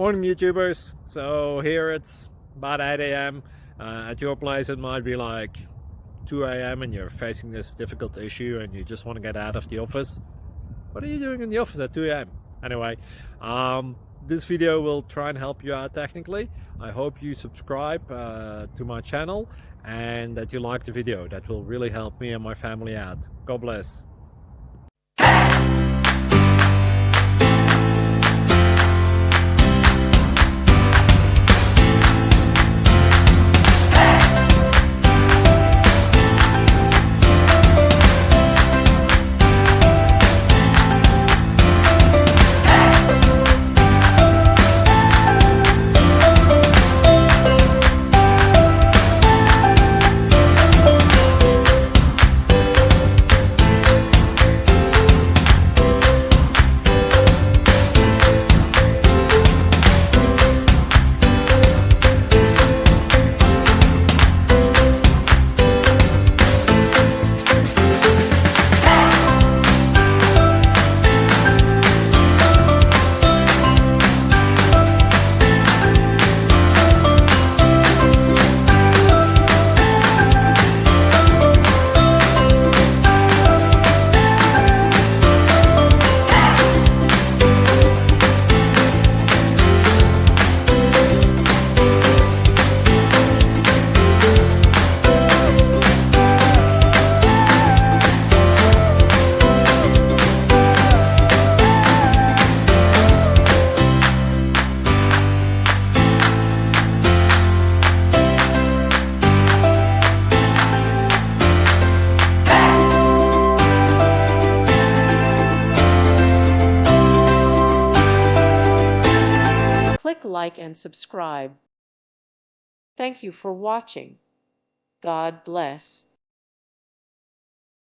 Morning, YouTubers. So here it's about 8 a.m. At your place, it might be like 2 a.m. and you're facing this difficult issue and you just want to get out of the office. What are you doing in the office at 2 a.m.? Anyway, this video will try and help you out technically. I hope you subscribe to my channel and that you like the video. That will really help me and my family out. God bless. Click like and subscribe. Thank you for watching. God bless.